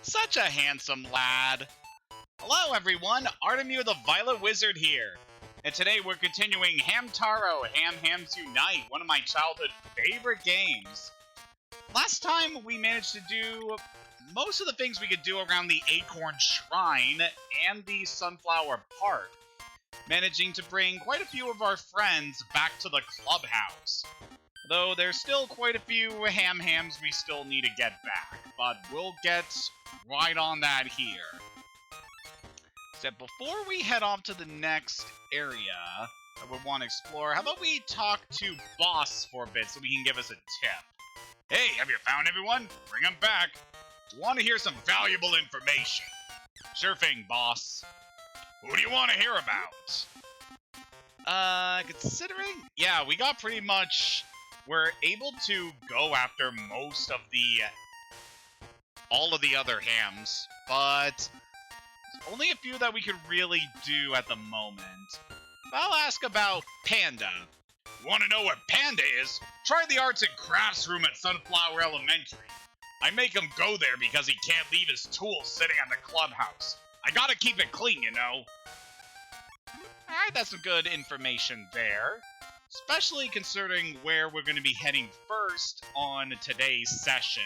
Such a handsome lad. Hello everyone, Artemir the Violet Wizard here. And today we're continuing Hamtaro, Ham-Hams Unite, one of my childhood favorite games. Last time we managed to do most of the things we could do around the Acorn Shrine and the Sunflower Park, managing to bring quite a few of our friends back to the clubhouse. Though there's still quite a few Ham-Hams we still need to get back, but we'll get right on that here. Except before we head off to the next area that we want to explore, how about we talk to Boss for a bit so he can give us a tip? Hey, have you found everyone? Bring them back. We want to hear some valuable information. Sure thing, Boss. Who do you want to hear about? Considering... Yeah, we got pretty much... We're able to go after most of all of the other hams, but only a few that we could really do at the moment. I'll ask about Panda. Want to know what Panda is? Try the arts and crafts room at Sunflower Elementary. I make him go there because he can't leave his tools sitting at the clubhouse. I gotta keep it clean, you know. Alright, that's some good information there. Especially considering where we're going to be heading first on today's session.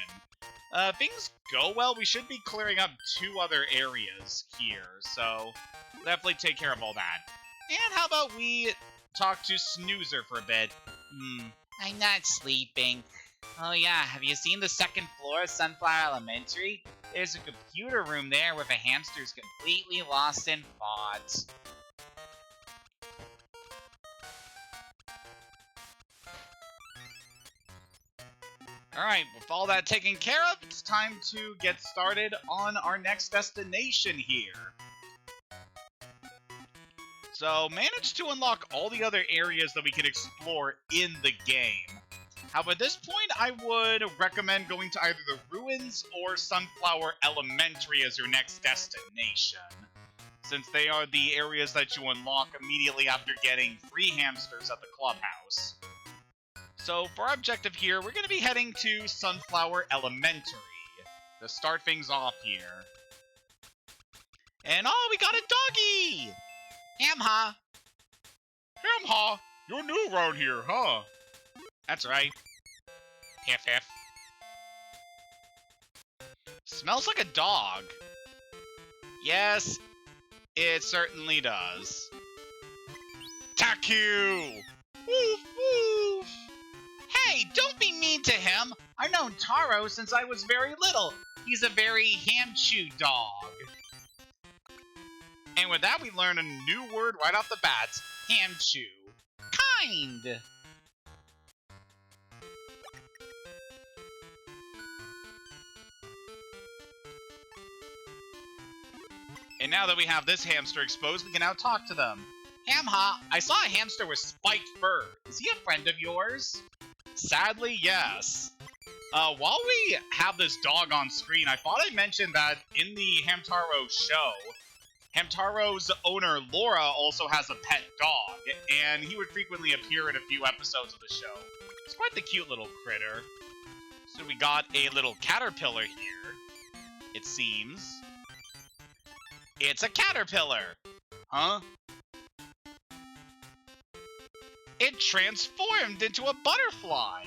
Things go well, we should be clearing up 2 other areas here, so we'll definitely take care of all that. And how about we talk to Snoozer for a bit? I'm not sleeping. Oh yeah, have you seen the 2nd floor of Sunflower Elementary? There's a computer room there with a hamster's completely lost in thought. Alright, with all that taken care of, it's time to get started on our next destination here. So, managed to unlock all the other areas that we can explore in the game. However, at this point, I would recommend going to either the Ruins or Sunflower Elementary as your next destination, since they are the areas that you unlock immediately after getting free hamsters at the clubhouse. So, for our objective here, we're going to be heading to Sunflower Elementary to start things off here. And oh, we got a doggy! Ham-Ha! Ham-Ha, you're new around here, huh? That's right. Hiff hiff. Smells like a dog. Yes, it certainly does. Attack you! Woof woof! Hey, don't be mean to him! I've known Taro since I was very little. He's a very ham-chew dog. And with that, we learn a new word right off the bat. Ham-chew. Kind! And now that we have this hamster exposed, we can now talk to them. Ham-Ha, I saw a hamster with spiked fur. Is he a friend of yours? Sadly, yes. While we have this dog on screen, I thought I mentioned that in the Hamtaro show, Hamtaro's owner, Laura, also has a pet dog, and he would frequently appear in a few episodes of the show. It's quite the cute little critter. So we got a little caterpillar here, it seems. It's a caterpillar! Huh? It transformed into a butterfly!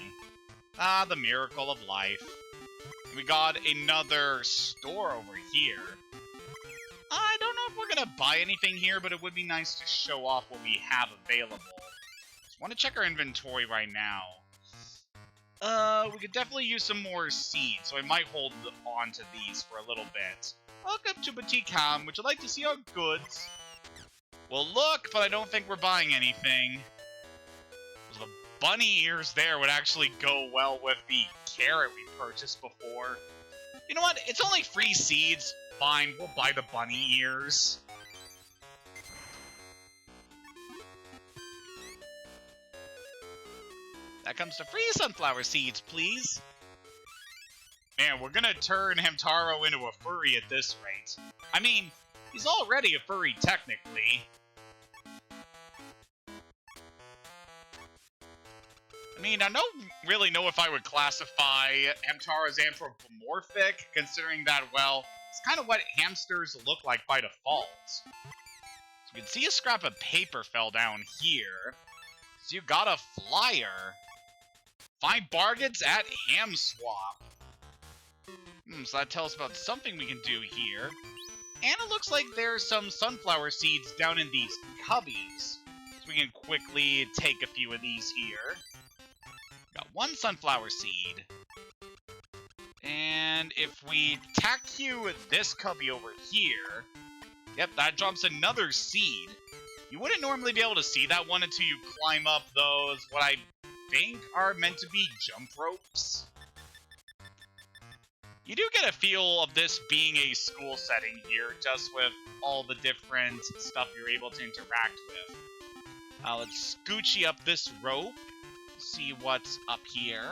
Ah, the miracle of life. We got another store over here. I don't know if we're gonna buy anything here, but it would be nice to show off what we have available. Just want to check our inventory right now. We could definitely use some more seeds, so I might hold on to these for a little bit. Welcome to Boutique Ham. Would you like to see our goods? Well, look, but I don't think we're buying anything. The bunny ears there would actually go well with the carrot we purchased before. You know what? It's only free seeds. Fine, we'll buy the bunny ears. That comes to free sunflower seeds, please. Man, we're gonna turn Hamtaro into a furry at this rate. I mean, he's already a furry technically. I mean, I don't really know if I would classify Hamtaro as anthropomorphic, considering that, well, It's kind of what hamsters look like by default. So you can see a scrap of paper fell down here. So you got a flyer. Find bargains at Ham Swap. So that tells us about something we can do here. And it looks like there's some sunflower seeds down in these cubbies. So we can quickly take a few of these here. Got one sunflower seed. And if we tack you this cubby over here, yep, that drops another seed. You wouldn't normally be able to see that one until you climb up those, what I think are meant to be jump ropes. You do get a feel of this being a school setting here, just with all the different stuff you're able to interact with. Let's scoochy up this rope, see what's up here.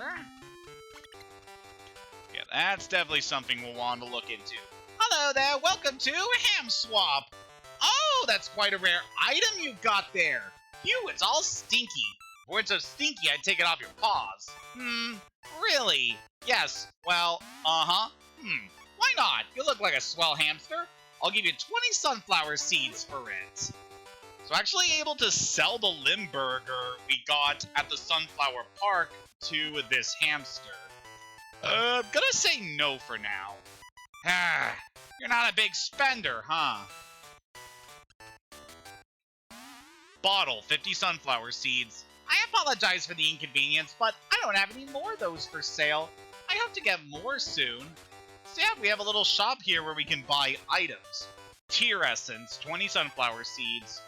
Yeah, that's definitely something we'll want to look into. Hello there, welcome to Ham Swap. Oh, that's quite a rare item you've got there. Phew, it's all stinky. If it weren't so stinky, I'd take it off your paws. Really? Yes, well, why not? You look like a swell hamster. I'll give you 20 sunflower seeds for it. So actually able to sell the Limburger we got at the Sunflower Park to this hamster. I'm gonna say no for now. You're not a big spender, huh? Bottle, 50 sunflower seeds. I apologize for the inconvenience, but I don't have any more of those for sale. I hope to get more soon. So yeah, we have a little shop here where we can buy items. Tear essence, 20 sunflower seeds.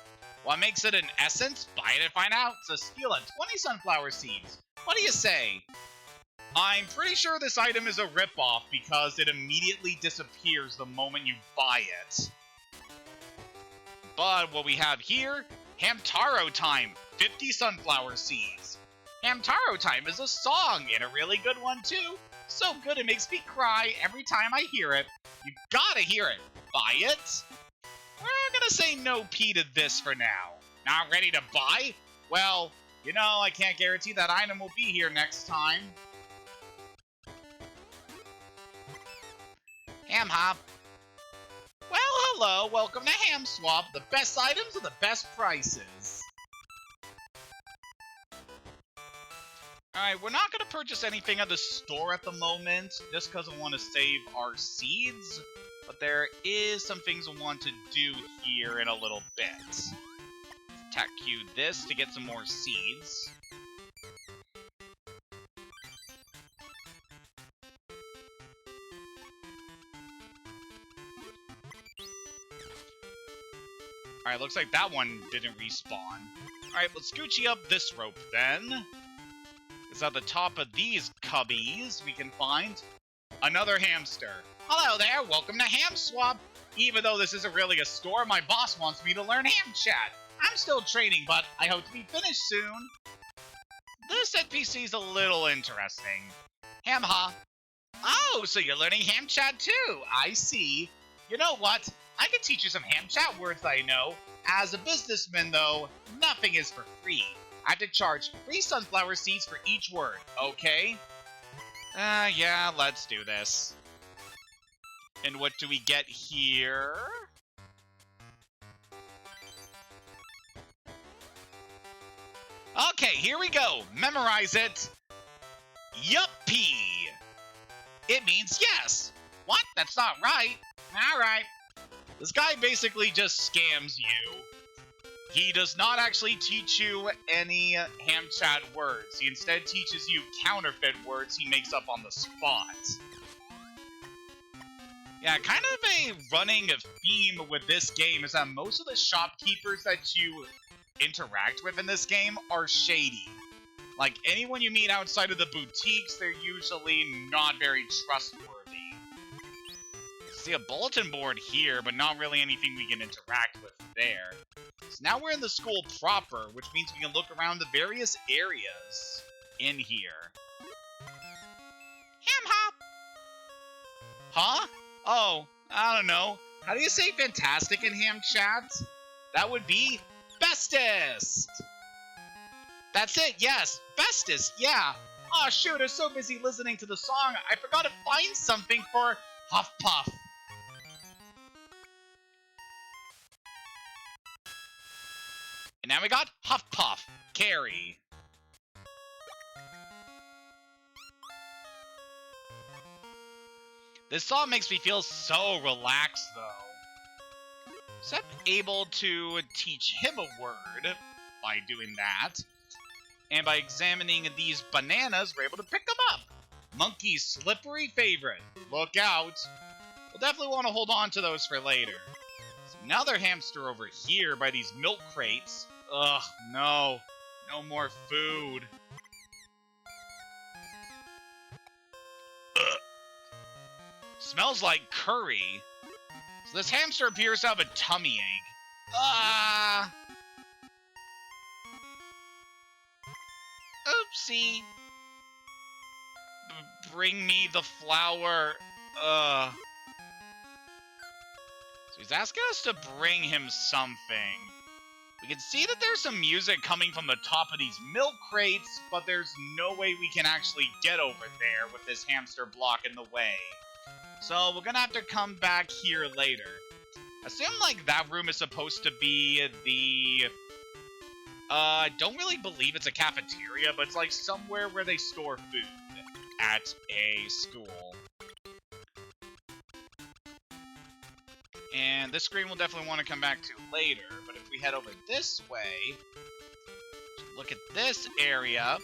What makes it an essence? Buy it and find out. So steal it, 20 sunflower seeds. What do you say? I'm pretty sure this item is a ripoff because it immediately disappears the moment you buy it. But what we have here, Hamtaro Time, 50 sunflower seeds. Hamtaro Time is a song, and a really good one too. So good it makes me cry every time I hear it. You gotta hear it. Buy it? We're gonna say no P to this for now. Not ready to buy? Well, you know, I can't guarantee that item will be here next time. Ham Hop. Well, hello, welcome to Ham Swap, the best items at the best prices. Alright, we're not going to purchase anything at the store at the moment, just because I want to save our seeds, but there is some things I want to do here in a little bit. Tack you this to get some more seeds. Alright, looks like that one didn't respawn. Alright, let's scoochy up this rope then. Because at the top of these cubbies, we can find another hamster. Hello there, welcome to Ham Swap. Even though this isn't really a store, my boss wants me to learn ham chat. I'm still training, but I hope to be finished soon. This NPC is a little interesting. Ham-ha. Oh, so you're learning ham chat too. I see. You know what? I can teach you some ham chat words I know. As a businessman, though, nothing is for free. I have to charge 3 sunflower seeds for each word, okay? Yeah, let's do this. And what do we get here? Okay, here we go. Memorize it. Yuppie. It means yes. What? That's not right. Alright. This guy basically just scams you. He does not actually teach you any ham chat words. He instead teaches you counterfeit words he makes up on the spot. Yeah, kind of a running theme with this game is that most of the shopkeepers that you interact with in this game are shady. Like, anyone you meet outside of the boutiques, they're usually not very trustworthy. See a bulletin board here, but not really anything we can interact with there. So now we're in the school proper, which means we can look around the various areas in here. Ham-hop! Huh? Oh, I don't know. How do you say fantastic in ham chat? That would be bestest! That's it, yes, bestest, yeah. Aw, shoot, I was so busy listening to the song, I forgot to find something for Huff Puff. now we got Huff Puff, Carry. This song makes me feel so relaxed, though. So I'm able to teach him a word by doing that. And by examining these bananas, we're able to pick them up. Monkey's slippery favorite. Look out. We'll definitely want to hold on to those for later. So another hamster over here by these milk crates. Ugh, no. No more food. Ugh. Smells like curry. So this hamster appears to have a tummy ache. Ah! Oopsie. Bring me the flour. So he's asking us to bring him something. We can see that there's some music coming from the top of these milk crates, but there's no way we can actually get over there with this hamster blocking the way. So we're gonna have to come back here later. Assume like that room is supposed to be the... I don't really believe it's a cafeteria, but it's like somewhere where they store food at a school. And this screen we'll definitely want to come back to later, but if we head over this way, look at this area.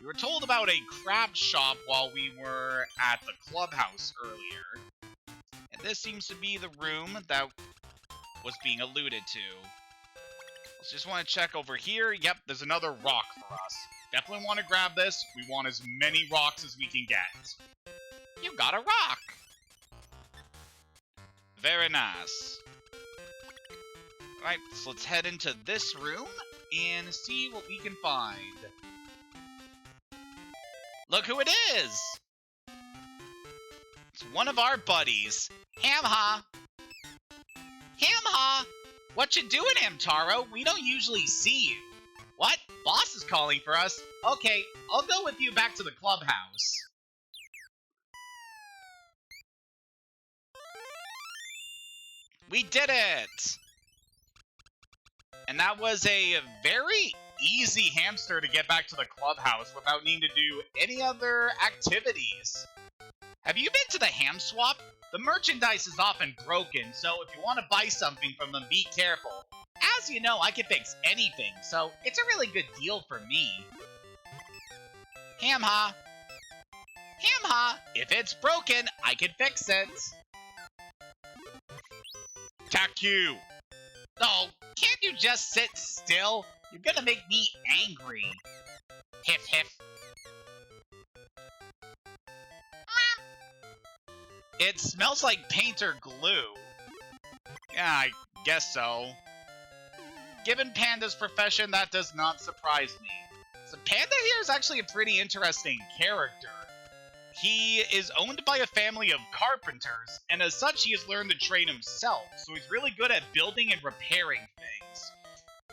We were told about a crab shop while we were at the clubhouse earlier. And this seems to be the room that was being alluded to. Let's just want to check over here. Yep, there's another rock for us. Definitely want to grab this. We want as many rocks as we can get. You got a rock! Very nice. Alright, so let's head into this room and see what we can find. Look who it is! It's one of our buddies, Ham-Ha. Ham-Ha! What you doing, Hamtaro? We don't usually see you. What? Boss is calling for us? Okay, I'll go with you back to the clubhouse. We did it! And that was a very easy hamster to get back to the clubhouse without needing to do any other activities. Have you been to the ham swap? The merchandise is often broken, so if you want to buy something from them, be careful. As you know, I can fix anything, so it's a really good deal for me. Ham-Ha. Ham-Ha, if it's broken, I can fix it. Taku. Oh, can't you just sit still? You're gonna make me angry. Hiff hiff. It smells like paint or glue. Yeah, I guess so. Given Panda's profession, that does not surprise me. So Panda here is actually a pretty interesting character. He is owned by a family of carpenters, and as such he has learned the trade himself, so he's really good at building and repairing things.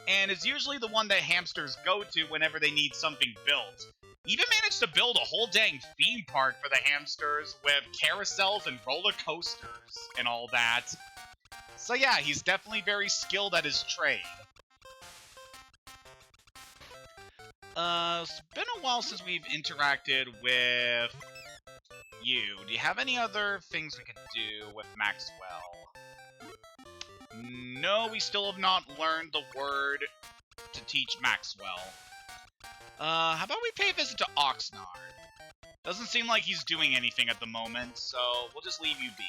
And is usually the one that hamsters go to whenever they need something built. He even managed to build a whole dang theme park for the hamsters with carousels and roller coasters and all that. So yeah, he's definitely very skilled at his trade. It's been a while since we've interacted with you. Do you have any other things we could do with Maxwell? No, we still have not learned the word to teach Maxwell. How about we pay a visit to Oxnard? Doesn't seem like he's doing anything at the moment, so we'll just leave you be.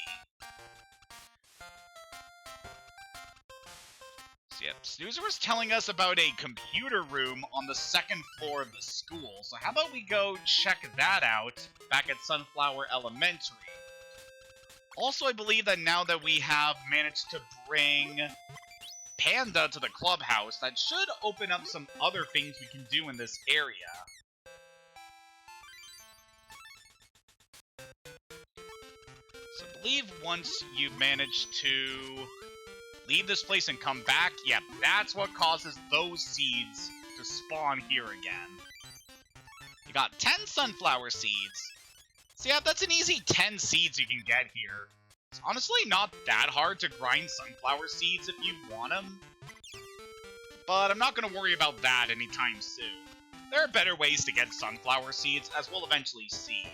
So yeah, Snoozer was telling us about a computer room on the second floor of the school, so how about we go check that out back at Sunflower Elementary. Also, I believe that now that we have managed to bring Panda to the clubhouse, that should open up some other things we can do in this area. So I believe once you've managed to leave this place and come back, yeah, that's what causes those seeds to spawn here again. You got 10 sunflower seeds. So yeah, that's an easy 10 seeds you can get here. It's honestly not that hard to grind sunflower seeds if you want them. but I'm not going to worry about that anytime soon. There are better ways to get sunflower seeds, as we'll eventually see.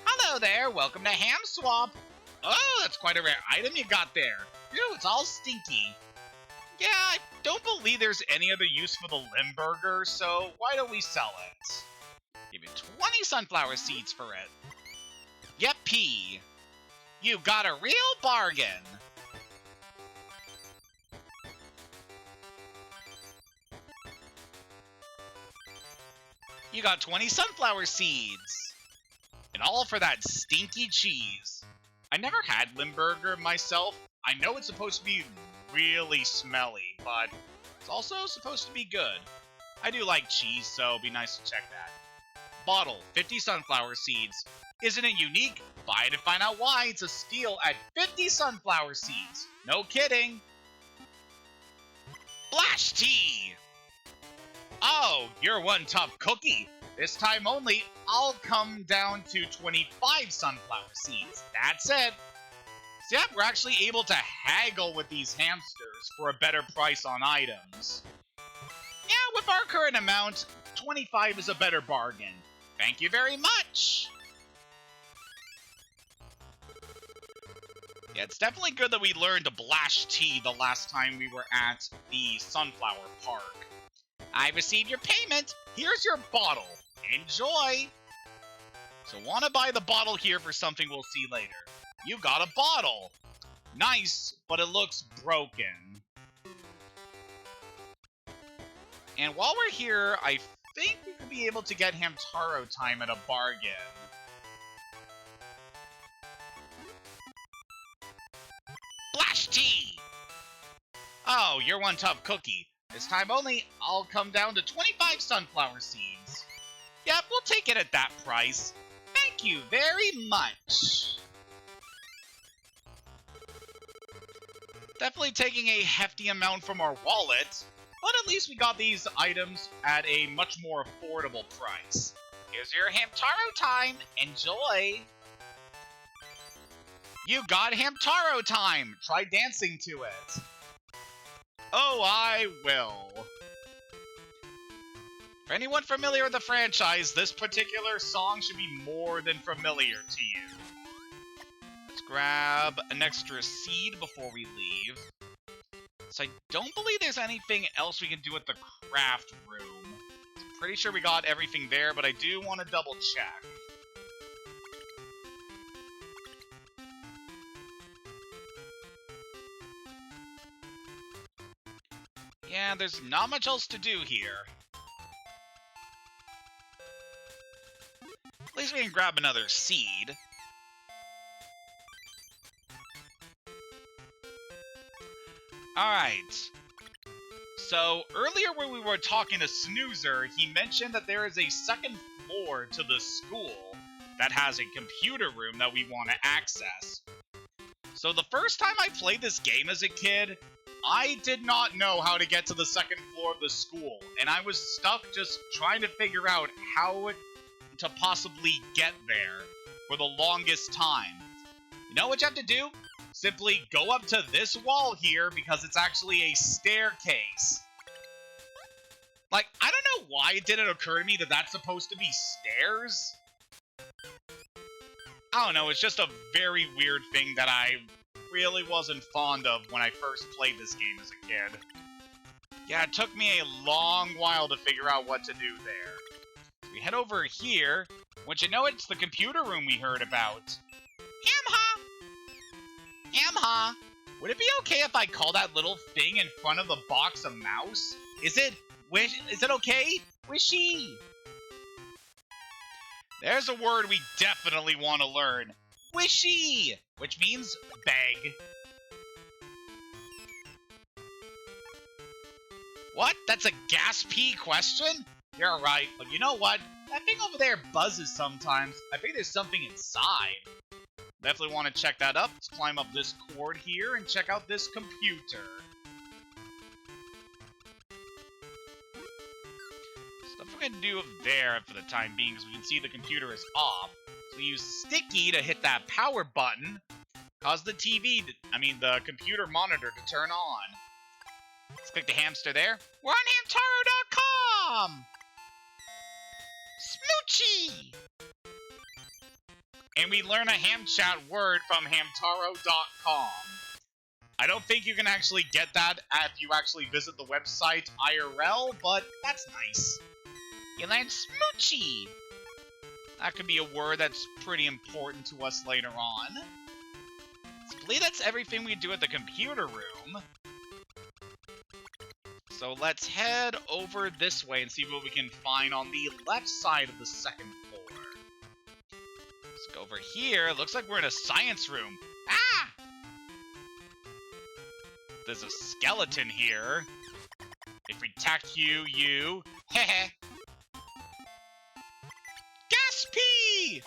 Hello there, welcome to Ham Swap. Oh, that's quite a rare item you got there. Ew, it's all stinky. Yeah, I don't believe there's any other use for the Limburger, so why don't we sell it? Give you 20 sunflower seeds for it. Yippee! You got a real bargain. You got 20 sunflower seeds. And all for that stinky cheese. I never had Limburger myself. I know it's supposed to be really smelly, but it's also supposed to be good. I do like cheese, so it'd be nice to check that. Bottle, 50 sunflower seeds. Isn't it unique? Buy it and find out why. It's a steal at 50 sunflower seeds. No kidding. Flash tea! Oh, you're one tough cookie. This time only, I'll come down to 25 sunflower seeds. That's it. So yeah, we're actually able to haggle with these hamsters for a better price on items. Yeah, with our current amount, 25 is a better bargain. Thank you very much. Yeah, it's definitely good that we learned to Blash Tea the last time we were at the Sunflower Park. I received your payment. Here's your bottle. Enjoy. So want to buy the bottle here for something we'll see later. You got a bottle. Nice, but it looks broken. And while we're here, I think we could be able to get Hamtaro time at a bargain. Flash tea! Oh, you're one tough cookie. This time only, I'll come down to 25 sunflower seeds. Yep, we'll take it at that price. Thank you very much. Definitely taking a hefty amount from our wallet, but at least we got these items at a much more affordable price. Here's your Hamtaro time. Enjoy. You got Hamtaro time. Try dancing to it. Oh, I will. For anyone familiar with the franchise, this particular song should be more than familiar to you. Let's grab an extra seed before we leave. So I don't believe there's anything else we can do at the craft room. I'm pretty sure we got everything there, but I do want to double check. Yeah, there's not much else to do here. At least we can grab another seed. Alright. So, earlier when we were talking to Snoozer, he mentioned that there is a second floor to the school that has a computer room that we want to access. So the first time I played this game as a kid, I did not know how to get to the second floor of the school, and I was stuck just trying to figure out how to possibly get there for the longest time. You know what you have to do? Simply go up to this wall here because it's actually a staircase. Like, I don't know why it didn't occur to me that that's supposed to be stairs. I don't know, it's just a very weird thing that I really wasn't fond of when I first played this game as a kid. Yeah, it took me a long while to figure out what to do there. We head over here, which you know it's the computer room we heard about. Ham-Ha! Ham-Ha! Would it be okay if I call that little thing in front of the box a mouse? Is it okay? Wishy! There's a word we definitely want to learn. Wishy! Which means beg. What? That's a gas-pee question? You're right, but you know what? That thing over there buzzes sometimes. I think there's something inside. Definitely want to check that up. Let's climb up this cord here and check out this computer. Stuff we're going to do up there for the time being, because we can see the computer is off. So we use sticky to hit that power button, cause the the computer monitor to turn on. Let's click the hamster there. We're on Hamtaro.com! Smoochie! And we learn a ham chat word from Hamtaro.com. I don't think you can actually get that if you actually visit the website IRL, but that's nice. You learned smoochie! That could be a word that's pretty important to us later on. I believe that's everything we do at the computer room. So let's head over this way and see what we can find on the left side of the second floor. Let's go over here. Looks like we're in a science room. Ah! There's a skeleton here. If we attack you... Heh. Gaspy!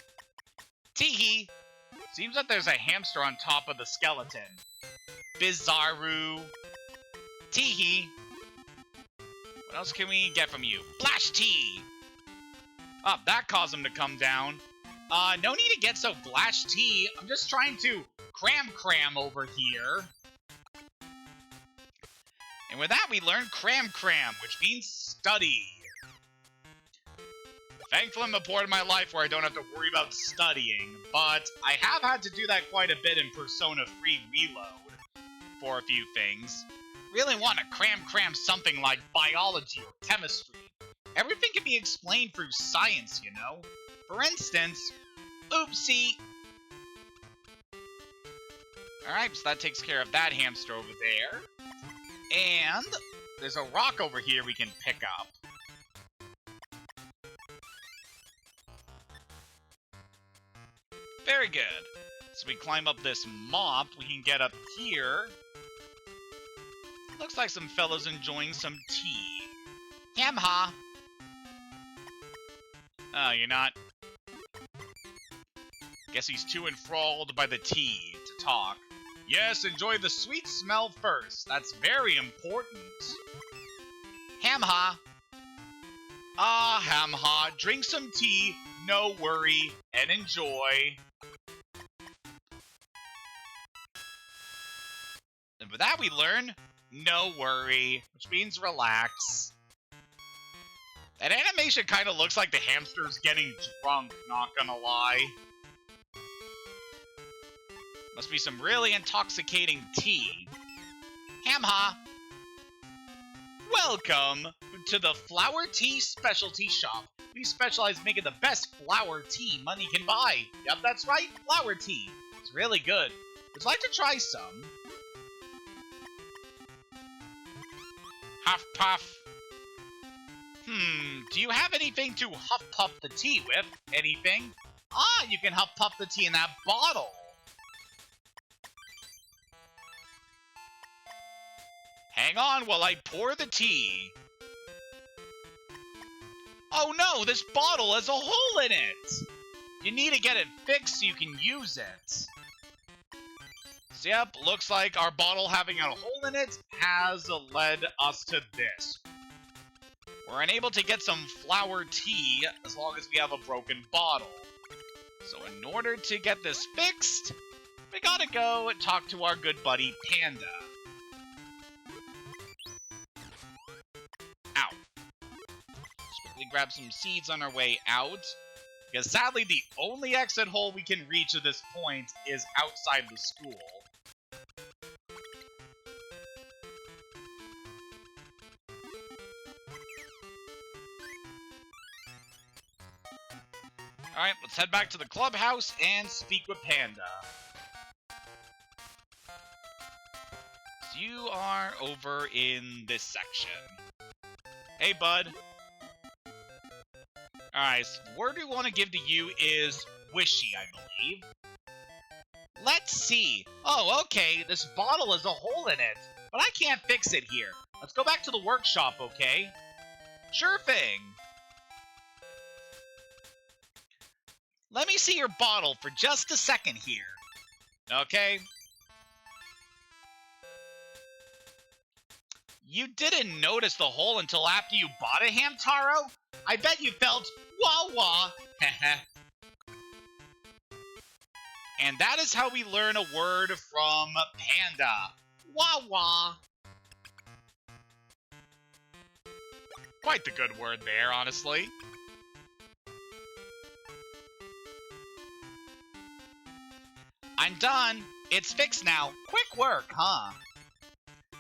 Teehee! Seems like there's a hamster on top of the skeleton. Bizarru. Teehee! What else can we get from you? Flash T! Oh, that caused him to come down. No need to get so Flash T. I'm just trying to cram over here. And with that, we learn cram, which means study. Thankfully, I'm at a point in my life where I don't have to worry about studying, but I have had to do that quite a bit in Persona 3 Reload for a few things. Really want to cram something like biology or chemistry. Everything can be explained through science, you know? For instance, oopsie. Alright, so that takes care of that hamster over there. And there's a rock over here we can pick up. Very good. So we climb up this mop, we can get up here. Looks like some fellows enjoying some tea. Ham-ha! Oh, you're not? Guess he's too enthralled by the tea to talk. Yes, enjoy the sweet smell first. That's very important. Ham-ha! Ah, Ham-ha, drink some tea, no worry, and enjoy. And with that we learn, no worry, which means relax. That animation kind of looks like the hamster's getting drunk, not gonna lie. Must be some really intoxicating tea. Ham-ha! Welcome to the Flower Tea Specialty Shop. We specialize in making the best flower tea money can buy. Yep, that's right, flower tea. It's really good. Would you like to try some? Huff puff. Do you have anything to huff puff the tea with? Anything? Ah, you can huff puff the tea in that bottle. Hang on while I pour the tea. Oh no, this bottle has a hole in it! You need to get it fixed so you can use it. So yep, looks like our bottle having a hole in it has led us to this. We're unable to get some flower tea as long as we have a broken bottle. So in order to get this fixed, we gotta go and talk to our good buddy Panda. Ow. Let's quickly grab some seeds on our way out. Because sadly, the only exit hole we can reach at this point is outside the school. Alright, let's head back to the clubhouse and speak with Panda. So you are over in this section. Hey, bud. Alright, so the word we want to give to you is wishy, I believe. Let's see. Oh, okay, this bottle has a hole in it, but I can't fix it here. Let's go back to the workshop, okay? Sure thing. Let me see your bottle for just a second here. Okay. You didn't notice the hole until after you bought it, Hamtaro? I bet you felt wah-wah. And that is how we learn a word from Panda. Wah-wah. Quite the good word there, honestly. I'm done. It's fixed now. Quick work, huh?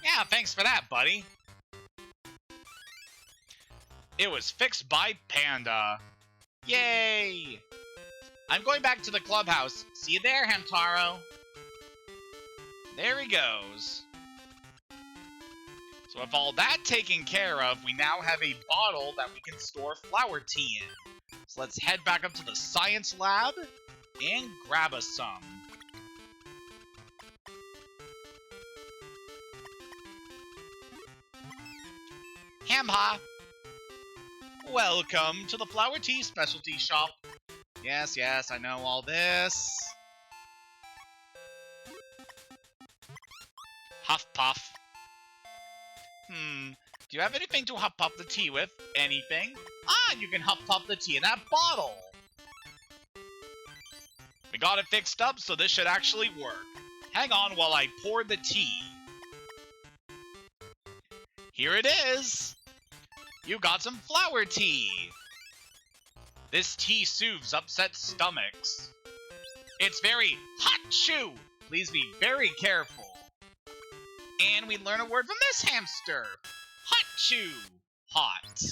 Yeah, thanks for that, buddy. It was fixed by Panda. Yay! I'm going back to the clubhouse. See you there, Hamtaro. There he goes. So with all that taken care of, we now have a bottle that we can store flower tea in. So let's head back up to the science lab and grab us some. Ham-Ha! Welcome to the flower tea specialty shop. Yes, yes, I know all this. Huff puff. Do you have anything to huff puff the tea with? Anything? Ah, you can huff puff the tea in that bottle. We got it fixed up, so this should actually work. Hang on while I pour the tea. Here it is. You got some flower tea. This tea soothes upset stomachs. It's very hot chew. Please be very careful. And we learn a word from this hamster. Hot chew. Hot.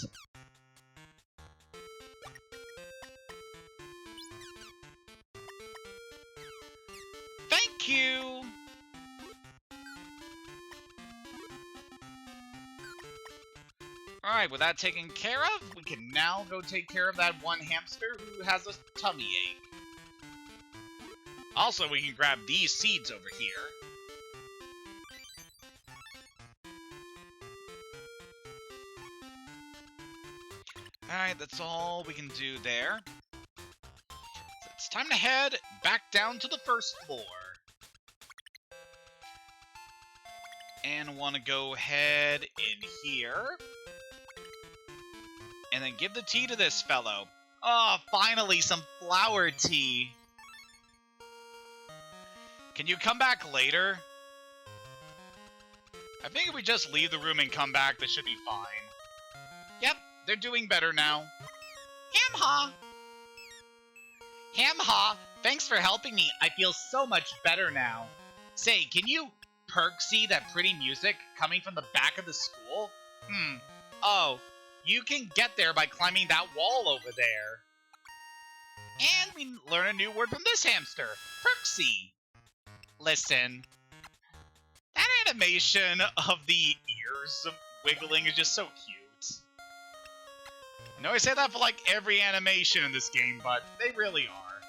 Thank you. Alright, with that taken care of, we can now go take care of that one hamster who has a tummy ache. Also, we can grab these seeds over here. Alright, that's all we can do there. So it's time to head back down to the first floor. And want to go ahead in here. And then give the tea to this fellow. Oh, finally, some flower tea. Can you come back later? I think if we just leave the room and come back, this should be fine. Yep, they're doing better now. Ham-Ha! Ham-Ha, thanks for helping me. I feel so much better now. Say, can you see that pretty music coming from the back of the school? Oh. You can get there by climbing that wall over there. And we learn a new word from this hamster, Perksy. Listen, that animation of the ears wiggling is just so cute. I know I say that for like every animation in this game, but they really are.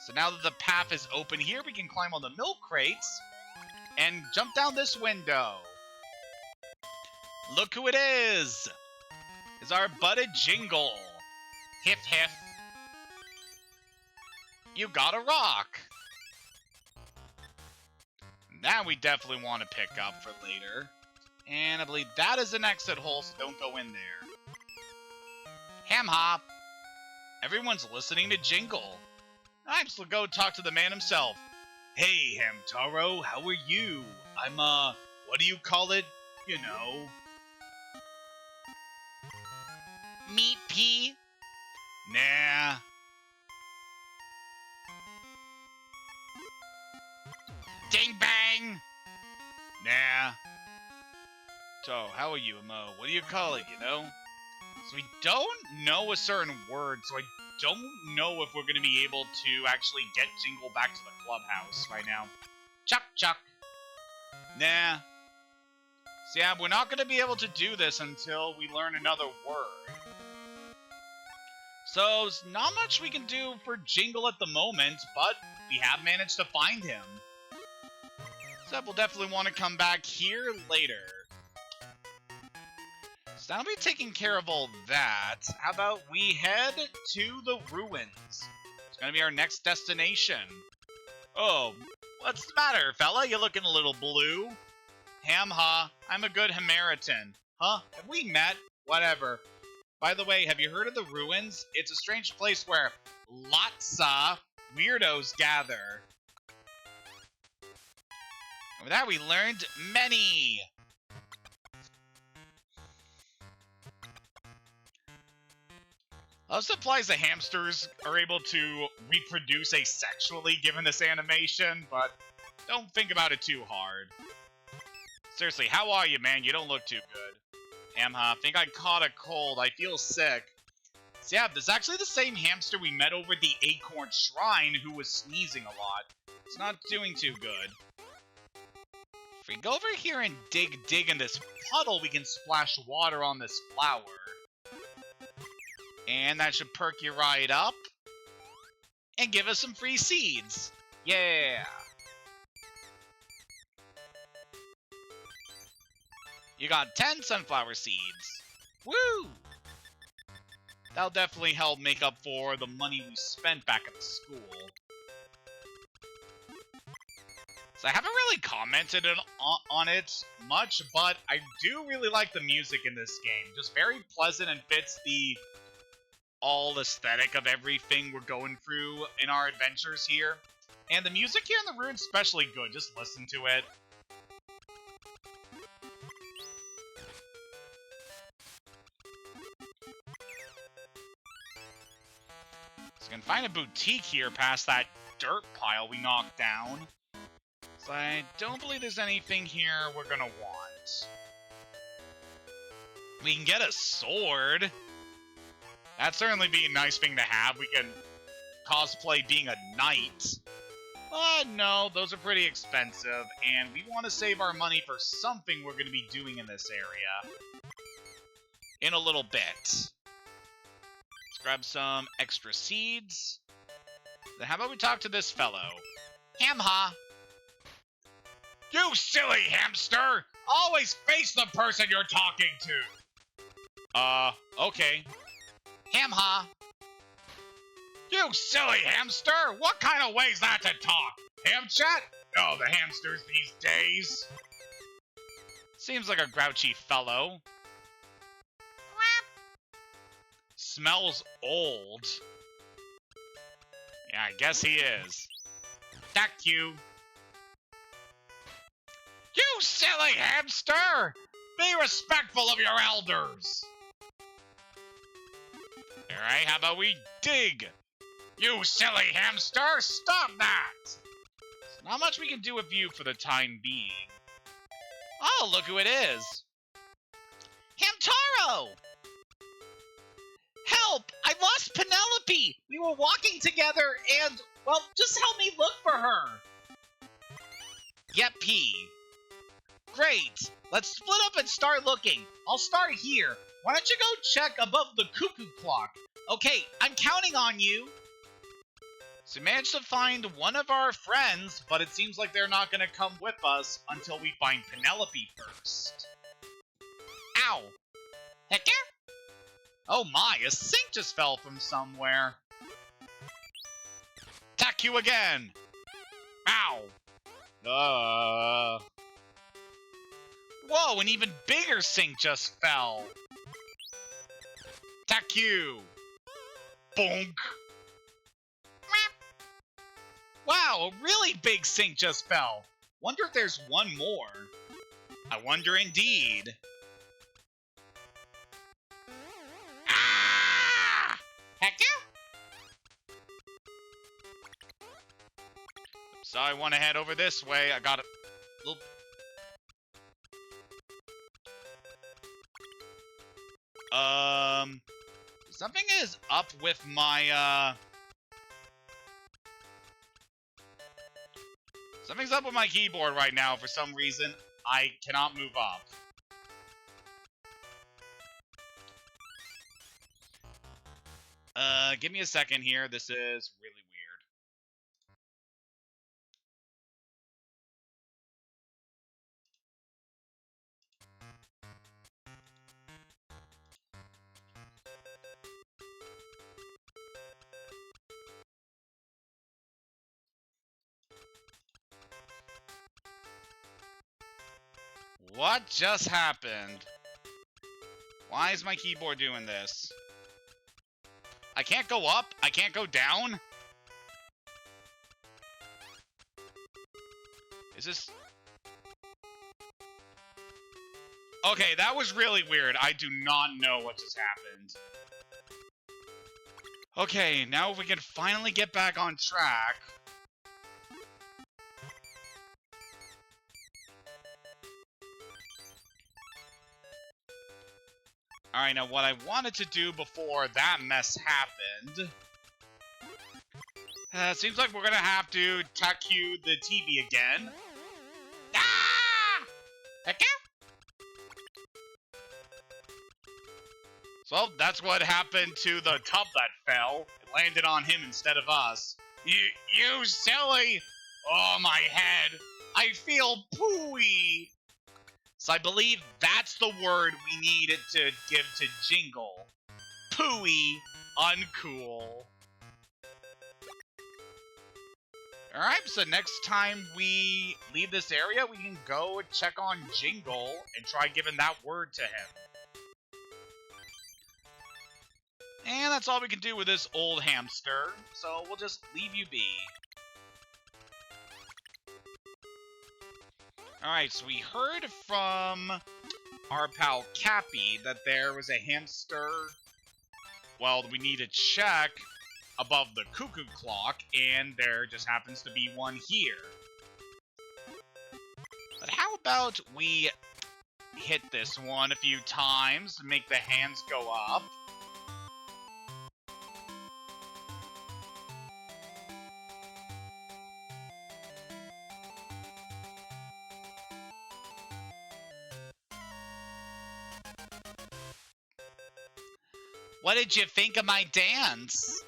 So now that the path is open here, we can climb on the milk crates and jump down this window. Look who it is! Is our buddy Jingle. Hiff hiff. You got a rock. That we definitely want to pick up for later. And I believe that is an exit hole, so don't go in there. Ham-Ha. Everyone's listening to Jingle. I'm just gonna go talk to the man himself. Hey, Hamtaro, how are you? I'm, what do you call it? You know... Meat pea? Nah. Ding bang! Nah. So, how are you, Mo? What do you call it, you know? So we don't know a certain word, so I don't know if we're going to be able to actually get Jingle back to the clubhouse right now. Chuck, chuck. Nah. So yeah, we're not going to be able to do this until we learn another word. So, there's not much we can do for Jingle at the moment, but we have managed to find him. So we'll definitely want to come back here later. So now we've taken care of all that. How about we head to the ruins? It's going to be our next destination. Oh, what's the matter, fella? You looking a little blue? Ham-Ha, I'm a good Hamaritan. Huh? Have we met? Whatever. By the way, have you heard of the ruins? It's a strange place where lots of weirdos gather. And with that, we learned many. This implies the hamsters are able to reproduce asexually given this animation, but don't think about it too hard. Seriously, how are you, man? You don't look too good. I think I caught a cold. I feel sick. So yeah, this is actually the same hamster we met over at the Acorn Shrine who was sneezing a lot. It's not doing too good. If we go over here and dig in this puddle, we can splash water on this flower. And that should perk you right up. And give us some free seeds. Yeah. You got 10 sunflower seeds. Woo! That'll definitely help make up for the money we spent back at the school. So I haven't really commented on it much, but I do really like the music in this game. Just very pleasant and fits the all aesthetic of everything we're going through in our adventures here. And the music here in the room's especially good. Just listen to it. So I can find a boutique here past that dirt pile we knocked down. So I don't believe there's anything here we're gonna want. We can get a sword. That'd certainly be a nice thing to have. We can cosplay being a knight. But no, those are pretty expensive, and we want to save our money for something we're going to be doing in this area in a little bit. Let's grab some extra seeds. Then how about we talk to this fellow? Ham-Ha! You silly hamster! Always face the person you're talking to! Okay. Ham-Ha! You silly hamster! What kind of way's that to talk? Ham chat? Oh, the hamsters these days. Seems like a grouchy fellow. Smells old. Yeah, I guess he is. Thank you. You silly hamster! Be respectful of your elders! Alright, how about we dig? You silly hamster! Stop that! There's not much we can do with you for the time being. Oh, look who it is! Hamtaro! Help! I lost Penelope! We were walking together and, well, just help me look for her! Yep, P. Great! Let's split up and start looking. I'll start here. Why don't you go check above the cuckoo clock? Okay, I'm counting on you. So we managed to find one of our friends, but it seems like they're not going to come with us until we find Penelope first. Ow! Heck yeah! Oh my, a sink just fell from somewhere. Attack you again! Ow! Whoa, an even bigger sink just fell. Attack you! Bonk! Wow, a really big sink just fell. Wonder if there's one more. I wonder indeed. Ah! Heck yeah! So I want to head over this way. I got a little... Something is up with my, Something's up with my keyboard right now for some reason. I cannot move up. Give me a second here. This is really weird. What just happened? Why is my keyboard doing this? I can't go up? I can't go down? Is this... Okay, that was really weird. I do not know what just happened. Okay, now if we can finally get back on track. Alright, now what I wanted to do before that mess happened... seems like we're gonna have to TAQ the TV again. Ah! Okay. So, that's what happened to the tub that fell. It landed on him instead of us. You silly! Oh, my head. I feel pooey. So I believe that's the word we need to give to Jingle. Pooey. Uncool. Alright, so next time we leave this area, we can go check on Jingle and try giving that word to him. And that's all we can do with this old hamster, so we'll just leave you be. Alright, so we heard from our pal Cappy that there was a hamster. Well, we need to check above the cuckoo clock, and there just happens to be one here. But how about we hit this one a few times to make the hands go up? What did you think of my dance?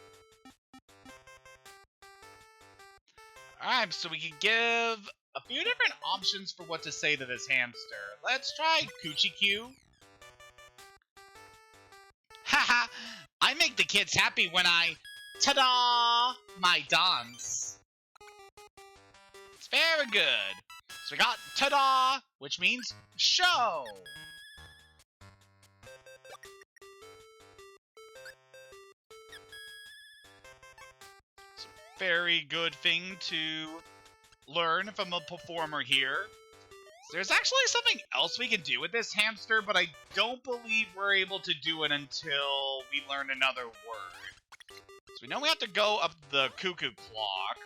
Alright, so we can give a few different options for what to say to this hamster. Let's try Coochie Q. Haha! I make the kids happy when I ta-da my dance. It's very good. So we got ta-da, which means show. Very good thing to learn from a performer here. There's actually something else we can do with this hamster, but I don't believe we're able to do it until we learn another word. So we know we have to go up the cuckoo clock,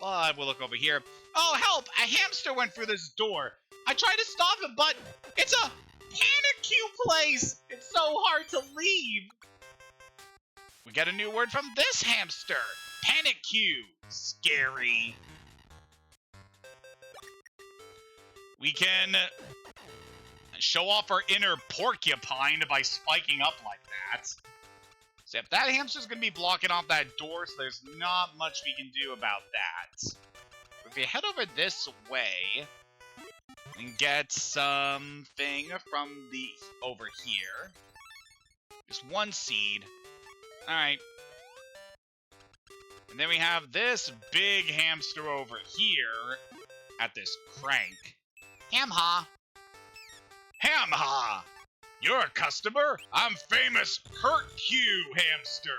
but we'll look over here. Oh, help! A hamster went through this door. I tried to stop it, but it's a panic place. It's so hard to leave. We get a new word from this hamster. Panic Q. Scary. We can show off our inner porcupine by spiking up like that. Except that hamster's going to be blocking off that door, so there's not much we can do about that. If we head over this way and get something from the over here. Just one seed. Alright. And then we have this big hamster over here at this crank. Ham-Ha. Ham-Ha! You're a customer? I'm famous Hurt Q hamster.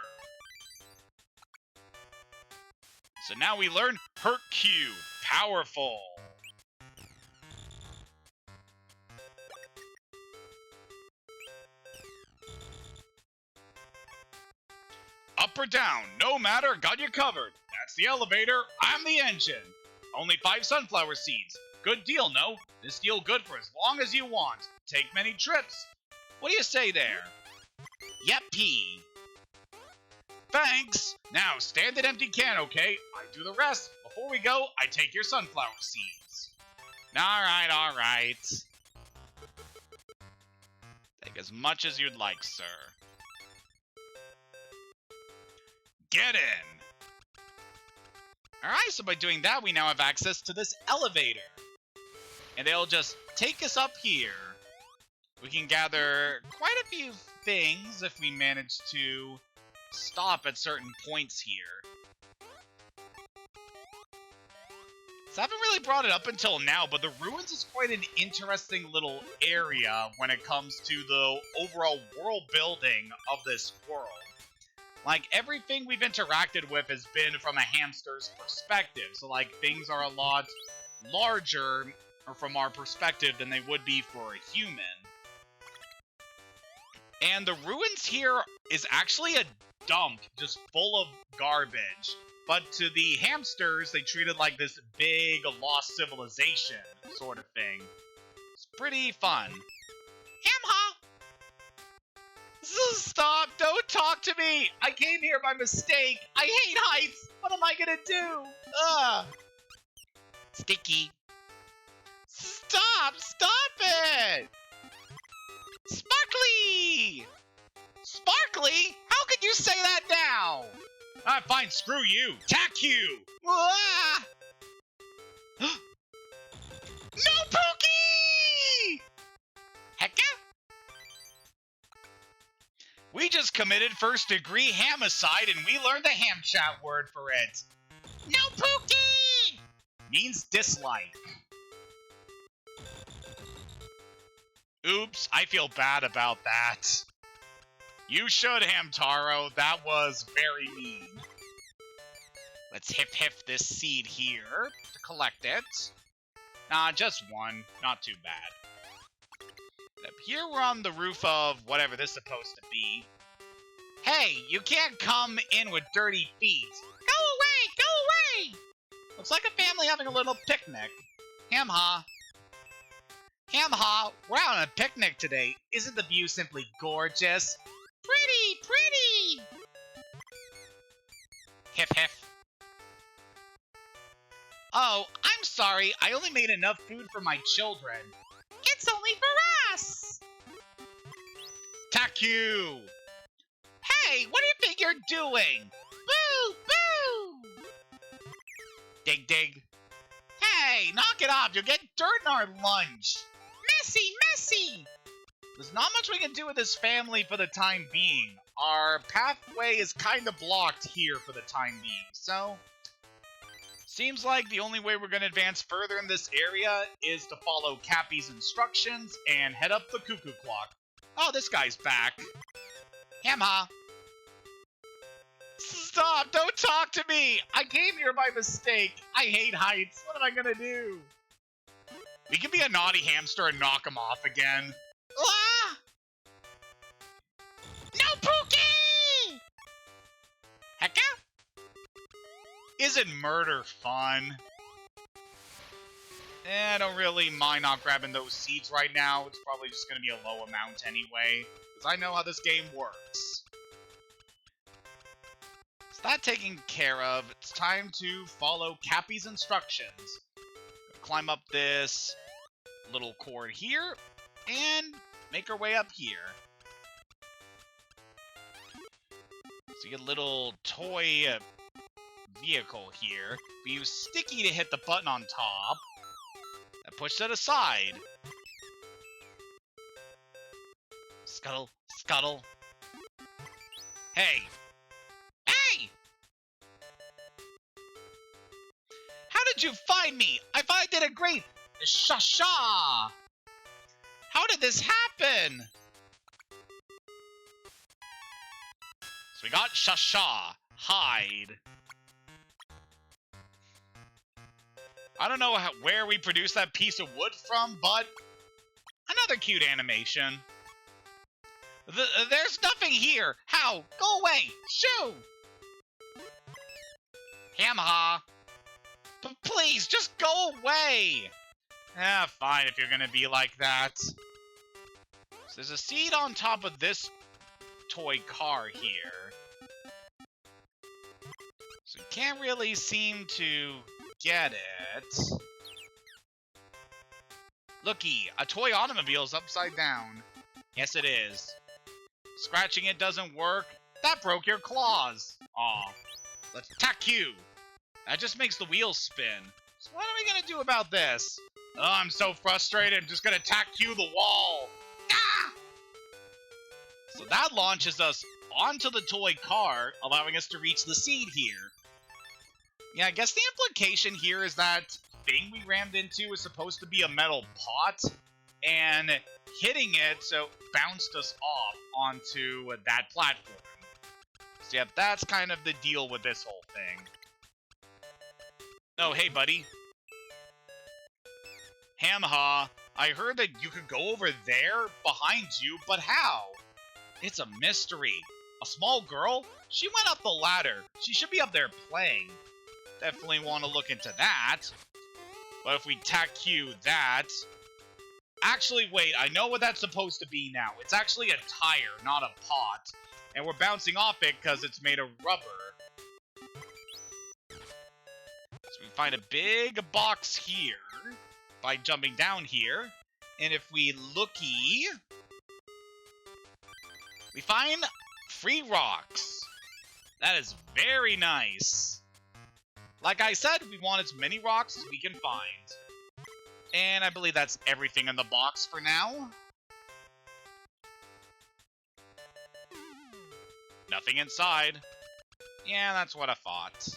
So now we learn Hurt Q. Powerful. Up or down, no matter, got you covered. That's the elevator, I'm the engine. Only 5 sunflower seeds. Good deal, no? This deal good for as long as you want. Take many trips. What do you say there? Yeppy. Thanks. Now, stand an empty can, okay? I do the rest. Before we go, I take your sunflower seeds. Alright, alright. Take as much as you'd like, sir. Get in! Alright, so by doing that, we now have access to this elevator. And they'll just take us up here. We can gather quite a few things if we manage to stop at certain points here. So I haven't really brought it up until now, but the ruins is quite an interesting little area when it comes to the overall world building of this world. Like, everything we've interacted with has been from a hamster's perspective. So, like, things are a lot larger from our perspective than they would be for a human. And the ruins here is actually a dump, just full of garbage. But to the hamsters, they treat it like this big lost civilization sort of thing. It's pretty fun. Ham-Ha! Stop! Don't talk to me! I came here by mistake! I hate heights! What am I gonna do? Ugh! Sticky. Stop! Stop it! Sparkly! Sparkly? How could you say that now? Alright, fine, screw you. Tack you! Ah! No, Pookie! Hecka? We just committed first-degree hamicide, and we learned the ham chat word for it. No Pookie! Means dislike. Oops, I feel bad about that. You should, Hamtaro. That was very mean. Let's hif this seed here to collect it. Nah, just one. Not too bad. And up here we're on the roof of whatever this is supposed to be. Hey, you can't come in with dirty feet. Go away! Go away! Looks like a family having a little picnic. Ham-Ha. Ham-Ha, we're out on a picnic today. Isn't the view simply gorgeous? Pretty! Pretty! Hif. Oh, I'm sorry. I only made enough food for my children. It's only for us! Tack you! Hey, what do you think you're doing? Boo! Boo! Dig. Hey, knock it off. You'll get dirt in our lunch. Messy! Messy! There's not much we can do with this family for the time being. Our pathway is kind of blocked here for the time being, so... Seems like the only way we're going to advance further in this area is to follow Cappy's instructions and head up the cuckoo clock. Oh, this guy's back. Ham-Ha. Stop! Don't talk to me! I came here by mistake. I hate heights. What am I going to do? We can be a naughty hamster and knock him off again. Ah! No Pookie! Hecka? Isn't murder fun? I don't really mind not grabbing those seeds right now. It's probably just going to be a low amount anyway, because I know how this game works. Is that taken care of? It's time to follow Cappy's instructions. Climb up this little cord here, and make our way up here. So you get a little toy vehicle here. We use sticky to hit the button on top. And push it aside. Scuttle. Hey! Hey! How did you find me? I thought I did a great Shasha! How did this happen? So we got Shasha. Hide. I don't know where we produced that piece of wood from, but another cute animation. There's nothing here. How? Go away. Shoo! Ham-Ha. Please, just go away. Ah, fine if you're gonna be like that. So there's a seed on top of this toy car here. So you can't really seem to get it. Looky, a toy automobile is upside down. Yes, it is. Scratching it doesn't work. That broke your claws. Aw. Let's attack you. That just makes the wheels spin. So what are we gonna do about this? Oh, I'm so frustrated. I'm just gonna attack you the wall. Ah! So that launches us onto the toy car, allowing us to reach the seed here. Yeah, I guess the implication here is that thing we rammed into is supposed to be a metal pot, and hitting it so it bounced us off onto that platform. So yep, that's kind of the deal with this whole thing. Oh, hey, buddy. Ham-Ha, I heard that you could go over there behind you, but how? It's a mystery. A small girl? She went up the ladder. She should be up there playing. Definitely want to look into that. But if we tack Q that... Actually, wait, I know what that's supposed to be now. It's actually a tire, not a pot. And we're bouncing off it because it's made of rubber. So we find a big box here by jumping down here. And if we looky, we find free rocks. That is very nice. Like I said, we want as many rocks as we can find. And I believe that's everything in the box for now. Nothing inside. Yeah, that's what I thought.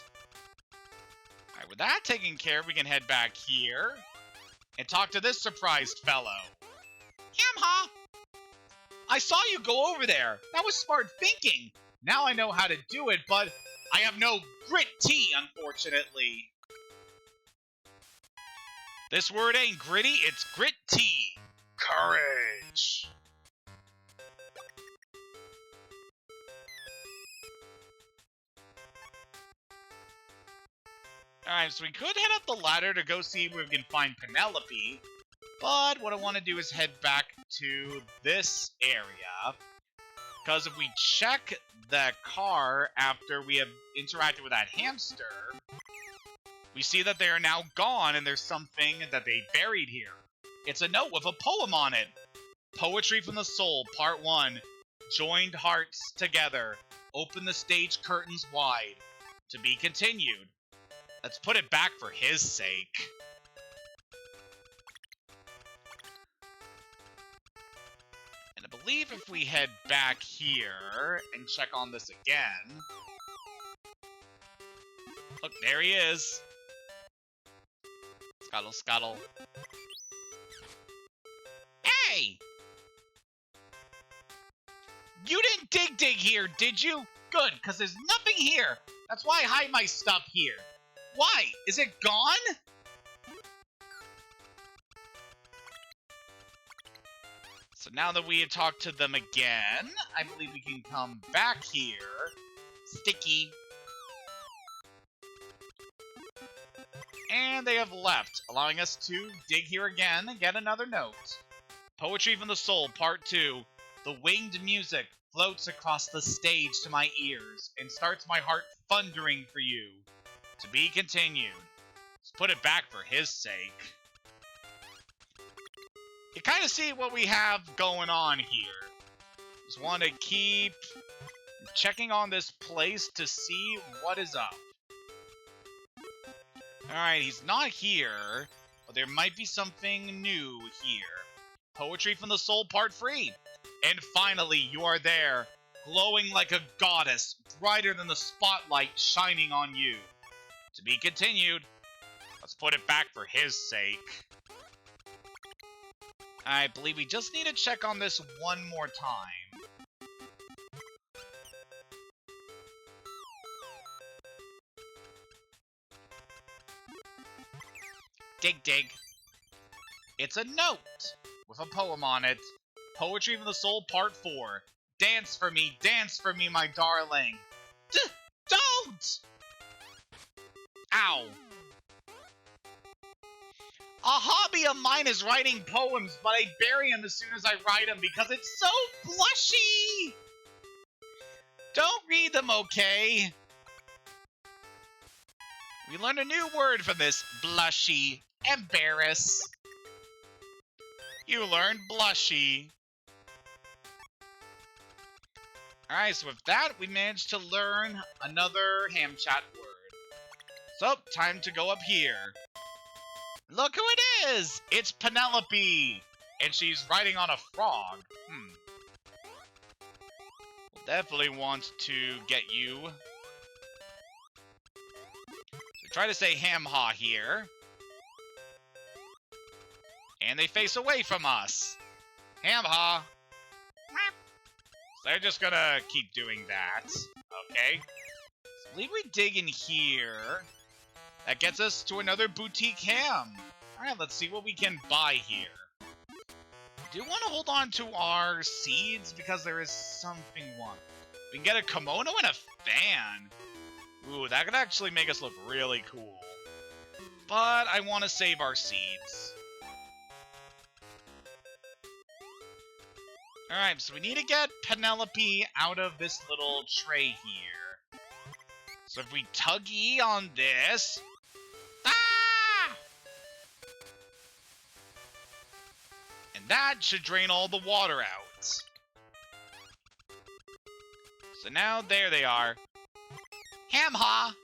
Alright, with that taken care of, we can head back here and talk to this surprised fellow. Ham-Ha! I saw you go over there. That was smart thinking. Now I know how to do it, but I have no grit tea, unfortunately. This word ain't gritty, it's grit tea. Courage. Alright, so we could head up the ladder to go see where we can find Penelope. But what I want to do is head back to this area. Because if we check the car after we have interacted with that hamster, we see that they are now gone and there's something that they buried here. It's a note with a poem on it. Poetry from the Soul, Part 1. Joined hearts together. Open the stage curtains wide. To be continued. Let's put it back for his sake. And I believe if we head back here and check on this again... Look, there he is. Scuttle, scuttle. Hey! You didn't dig here, did you? Good, because there's nothing here. That's why I hide my stuff here. Why? Is it gone? So now that we had talked to them again, I believe we can come back here. Sticky. And they have left, allowing us to dig here again and get another note. Poetry from the Soul, Part 2. The winged music floats across the stage to my ears and starts my heart thundering for you. To be continued. Let's put it back for his sake. You kind of see what we have going on here. Just want to keep checking on this place to see what is up. Alright, he's not here, but there might be something new here. Poetry from the Soul, Part 3. And finally, you are there, glowing like a goddess, brighter than the spotlight shining on you. To be continued. Let's put it back for his sake. I believe we just need to check on this one more time. Dig, dig. It's a note with a poem on it. Poetry from the Soul, Part 4. Dance for me, my darling. Don't! Ow. A hobby of mine is writing poems, but I bury them as soon as I write them because it's so blushy! Don't read them, okay? We learned a new word from this. Blushy. Embarrass. You learned blushy. Alright, so with that, we managed to learn another ham chat word. So, time to go up here. Look who it is! It's Penelope! And she's riding on a frog. We'll definitely want to get you. So try to say Ham-Ha here. And they face away from us. Ham-Ha! So they're just gonna keep doing that. Okay. So I believe we dig in here. That gets us to another boutique ham. Alright, let's see what we can buy here. I do want to hold on to our seeds because there is something one. We can get a kimono and a fan. Ooh, that could actually make us look really cool. But I want to save our seeds. Alright, so we need to get Penelope out of this little tray here. So if we tug E on this... Ah! And that should drain all the water out. So now, there they are. Ham-Ha!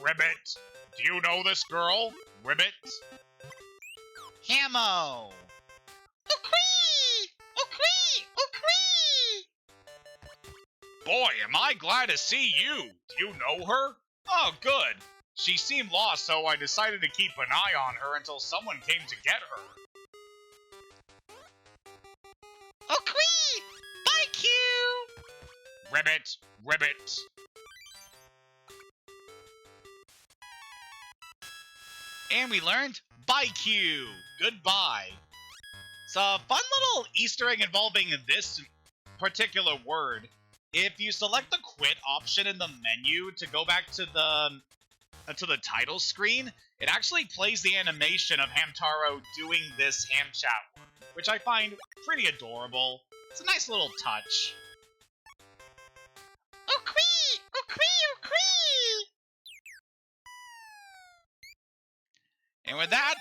Ribbit! Do you know this girl? Ribbit? Hamo! Boy, am I glad to see you! Do you know her? Oh, good. She seemed lost, so I decided to keep an eye on her until someone came to get her. Bye, Q! Ribbit! Ribbit! And we learned, bye Q! Goodbye! It's a fun little Easter egg involving this particular word. If you select the quit option in the menu to go back to the title screen, it actually plays the animation of Hamtaro doing this ham chat word, which I find pretty adorable. It's a nice little touch. And with that,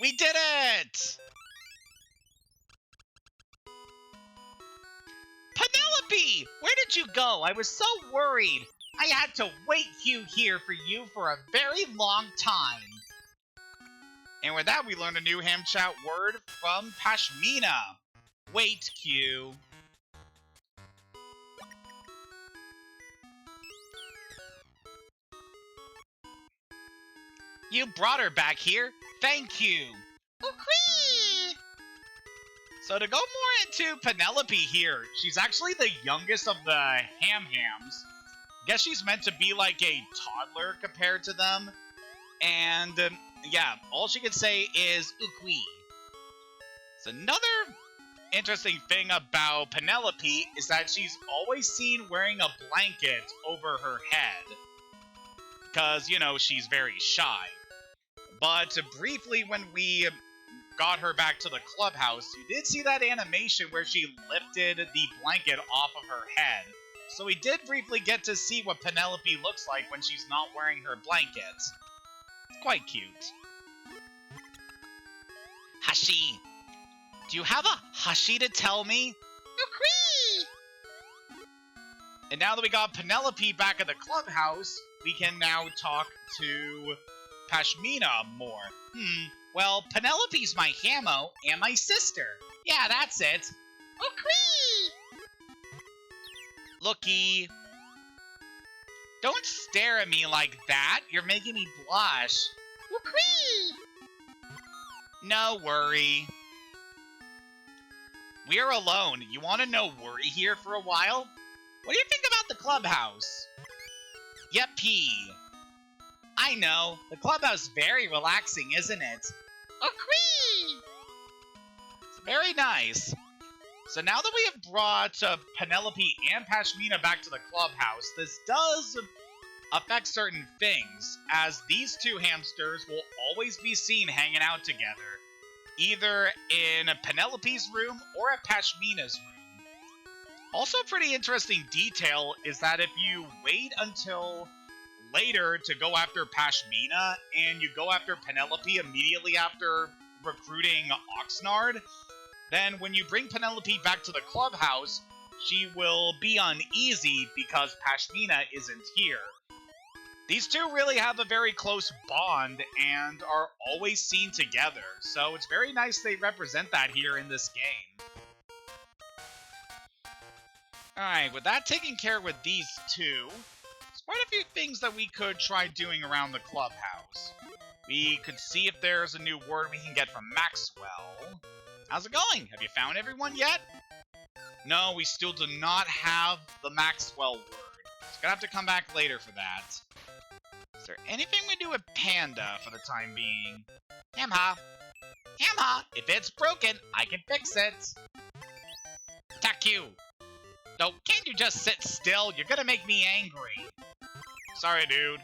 we did it! Penelope! Where did you go? I was so worried. I had to wait here for you for a very long time. And with that, we learned a new ham chat word from Pashmina. Wait, Q. You brought her back here. Thank you. So to go more into Penelope here, she's actually the youngest of the Ham-Hams. Guess she's meant to be like a toddler compared to them. And yeah, all she can say is ukui. So another interesting thing about Penelope is that she's always seen wearing a blanket over her head. Because, you know, she's very shy. But briefly when we got her back to the clubhouse, you did see that animation where she lifted the blanket off of her head. So we did briefly get to see what Penelope looks like when she's not wearing her blanket. It's quite cute. Hashi, do you have a Hashi to tell me? And now that we got Penelope back at the clubhouse, we can now talk to Pashmina more. Well, Penelope's my Hamo and my sister. Yeah, that's it. Looky. Don't stare at me like that. You're making me blush. No worry. We're alone. You want to know worry here for a while? What do you think about the clubhouse? Yuppie. I know. The clubhouse is very relaxing, isn't it? It's very nice. So now that we have brought Penelope and Pashmina back to the clubhouse, this does affect certain things, as these two hamsters will always be seen hanging out together, either in Penelope's room or at Pashmina's room. Also, a pretty interesting detail is that if you wait until later to go after Pashmina, and you go after Penelope immediately after recruiting Oxnard, then when you bring Penelope back to the clubhouse, she will be uneasy because Pashmina isn't here. These two really have a very close bond and are always seen together, so it's very nice they represent that here in this game. Alright, with that taken care with these two, there's quite a few things that we could try doing around the clubhouse. We could see if there's a new word we can get from Maxwell. How's it going? Have you found everyone yet? No, we still do not have the Maxwell word. So gonna have to come back later for that. Is there anything we do with Panda for the time being? Ham-Ha. Ham-Ha, if it's broken, I can fix it. Attack you! No, can't you just sit still? You're gonna make me angry. Sorry, dude.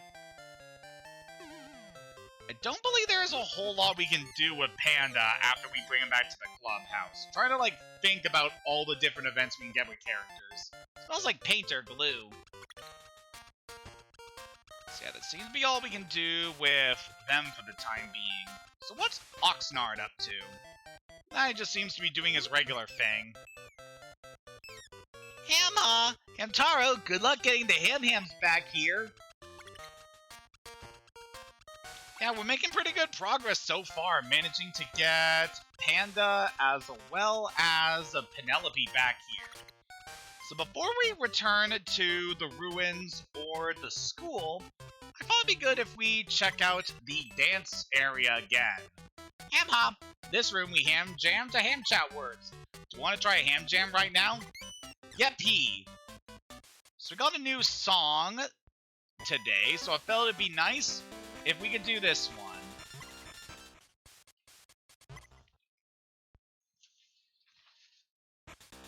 I don't believe there is a whole lot we can do with Panda after we bring him back to the clubhouse. Trying to, like, think about all the different events we can get with characters. Smells like paint or glue. So yeah, that seems to be all we can do with them for the time being. So what's Oxnard up to? He just seems to be doing his regular thing. Hamtaro, good luck getting the Ham-Hams back here. Yeah, we're making pretty good progress so far, managing to get Panda as well as Penelope back here. So before we return to the ruins or the school, I thought it'd be good if we check out the dance area again. Ham-Ham, This room we ham jam to ham chat words. Do you want to try a ham jam right now? Yep, So we got a new song today, so I felt it'd be nice if we could do this one.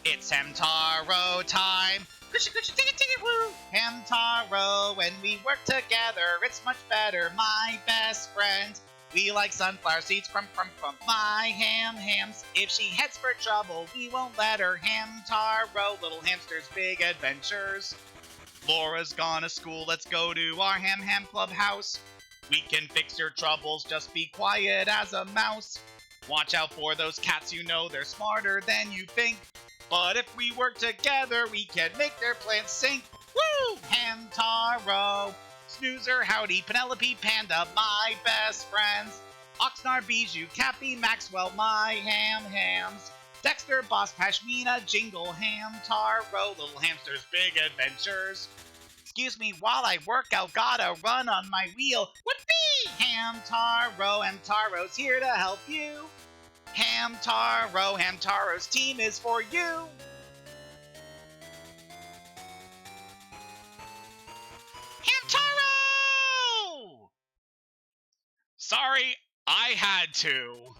It's Hamtaro time. Cushy, cushy, tiggy, tiggy, woo. Hamtaro, when we work together, it's much better. My best friend. We like sunflower seeds, crump, crump, crump. My ham-hams. If she heads for trouble, we won't let her. Hamtaro, little hamsters, big adventures. Laura's gone to school, let's go to our Ham-Ham Clubhouse. We can fix your troubles, just be quiet as a mouse. Watch out for those cats, you know they're smarter than you think. But if we work together, we can make their plans sink. Woo! Hamtaro, Snoozer, Howdy, Penelope, Panda, my best friends. Oxnard, Bijou, Cappy, Maxwell, my ham-hams. Dexter, Boss, Pashmina, Jingle, Hamtaro, little hamsters, big adventures. Excuse me while I work out, gotta run on my wheel. Whoopee! Hamtaro's here to help you. Hamtaro's team is for you. Hamtaro! Sorry, I had to.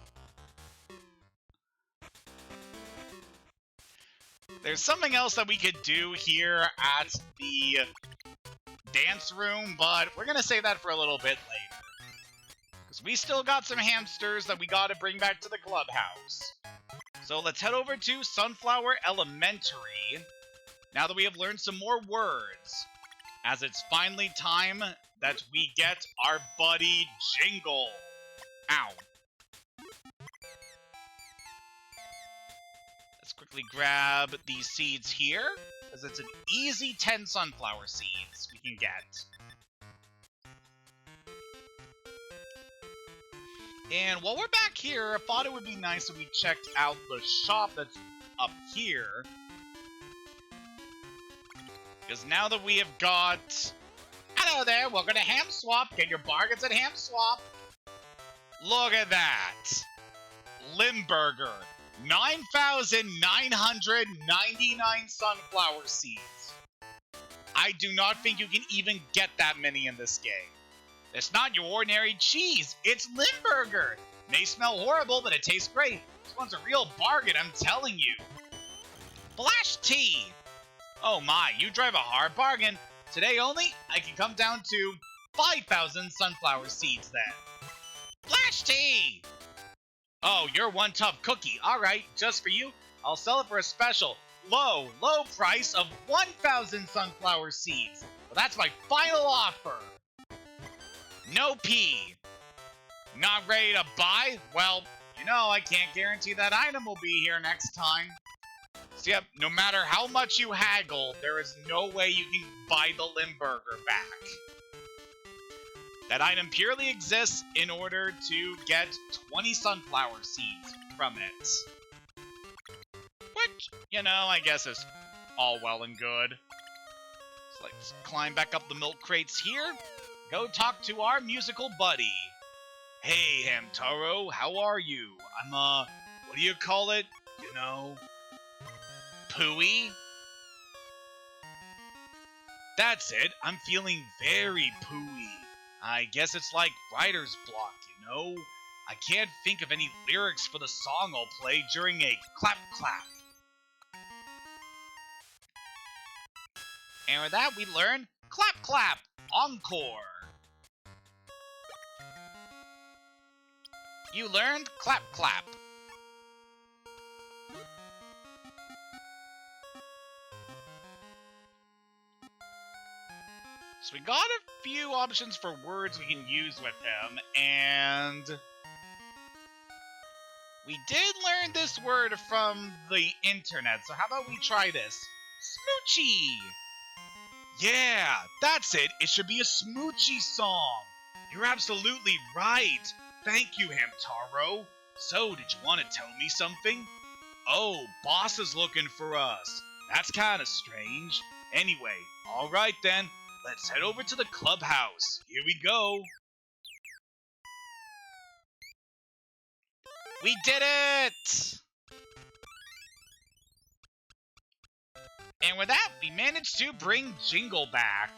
There's something else that we could do here at the dance room, but we're gonna save that for a little bit later. Because we still got some hamsters that we gotta bring back to the clubhouse. So let's head over to Sunflower Elementary, now that we have learned some more words, as it's finally time that we get our buddy Jingle. Ow. Let's quickly grab these seeds here, because it's an easy 10 sunflower seeds we can get. And while we're back here, I thought it would be nice if we checked out the shop that's up here. Because now that we have got... Hello there, welcome to Ham Swap. Get your bargains at Ham Swap. Look at that. Limburger. 9,999 sunflower seeds. I do not think you can even get that many in this game. It's not your ordinary cheese, it's Limburger. May smell horrible, but it tastes great. This one's a real bargain, I'm telling you. Flash tea. Oh my, you drive a hard bargain. Today only, I can come down to 5,000 sunflower seeds then. Flash tea. Oh, you're one tough cookie. Alright, just for you, I'll sell it for a special low price of 1,000 sunflower seeds. Well, that's my final offer. No pee. Not ready to buy? Well, you know, I can't guarantee that item will be here next time. So yep, no matter how much you haggle, there is no way you can buy the Limburger back. That item purely exists in order to get 20 sunflower seeds from it. Which, you know, I guess is all well and good. So let's climb back up the milk crates here. Go talk to our musical buddy. Hey, Hamtaro, how are you? I'm, what do you call it? You know, pooey? That's it, I'm feeling very pooey. I guess it's like writer's block, you know? I can't think of any lyrics for the song I'll play during a clap clap. And with that, we learn clap clap, encore. You learned clap clap. So we got a few options for words we can use with him, and we did learn this word from the internet, so how about we try this? Smoochie! Yeah, that's it. It should be a smoochie song. You're absolutely right. Thank you, Hamtaro. So, did you want to tell me something? Oh, boss is looking for us. That's kind of strange. Anyway, all right then. Let's head over to the clubhouse. Here we go. We did it! And with that, we managed to bring Jingle back.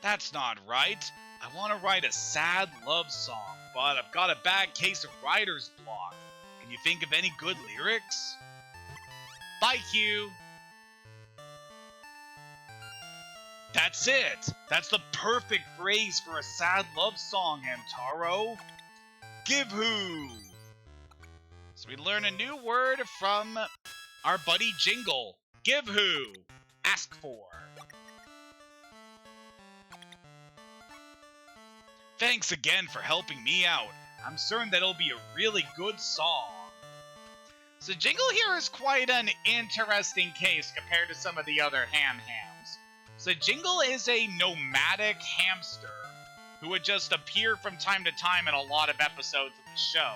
That's not right. I want to write a sad love song, but I've got a bad case of writer's block. Can you think of any good lyrics? Bye, Q. That's it! That's the perfect phrase for a sad love song, Hamtaro. Give who? So we learn a new word from our buddy Jingle. Give who? Ask for. Thanks again for helping me out. I'm certain that it'll be a really good song. So Jingle here is quite an interesting case compared to some of the other Ham-Hams. So Jingle is a nomadic hamster who would just appear from time to time in a lot of episodes of the show.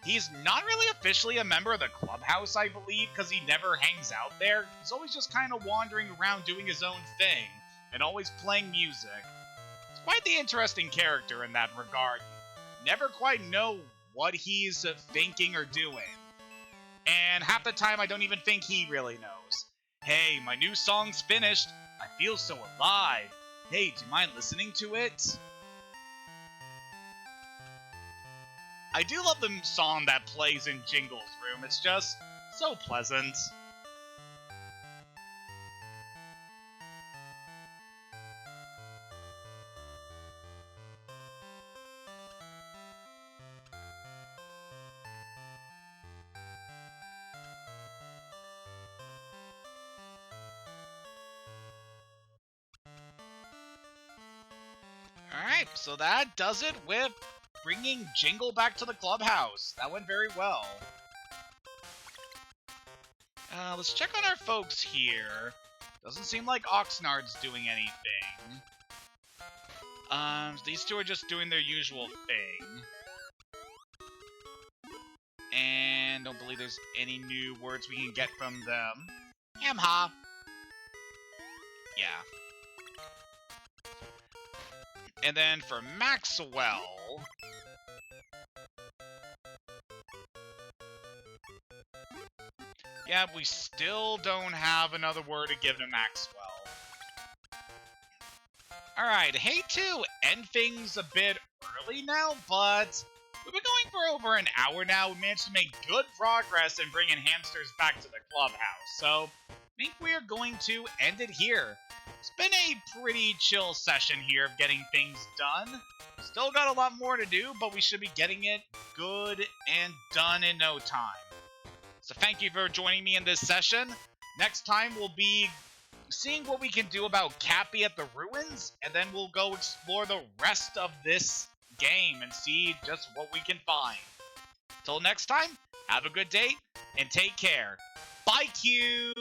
He's not really officially a member of the clubhouse, I believe, because he never hangs out there. He's always just kind of wandering around doing his own thing, and always playing music. He's quite the interesting character in that regard. You never quite know what he's thinking or doing. And half the time, I don't even think he really knows. Hey, my new song's finished. I feel so alive. Hey, do you mind listening to it? I do love the song that plays in Jingle's room. It's just so pleasant. Alright, so that does it with bringing Jingle back to the clubhouse. That went very well. Let's check on our folks here. Doesn't seem like Oxnard's doing anything. These two are just doing their usual thing. And don't believe there's any new words we can get from them. Ham-Ha. Yeah. And then for Maxwell... yeah, we still don't have another word to give to Maxwell. Alright, hate to end things a bit early now, but we've been going for over an hour now. We managed to make good progress in bringing hamsters back to the clubhouse, so I think we are going to end it here. It's been a pretty chill session here of getting things done. Still got a lot more to do, but we should be getting it good and done in no time. So thank you for joining me in this session. Next time we'll be seeing what we can do about Cappy at the ruins, and then we'll go explore the rest of this game and see just what we can find. Till next time, have a good day, and take care. Bye, Q!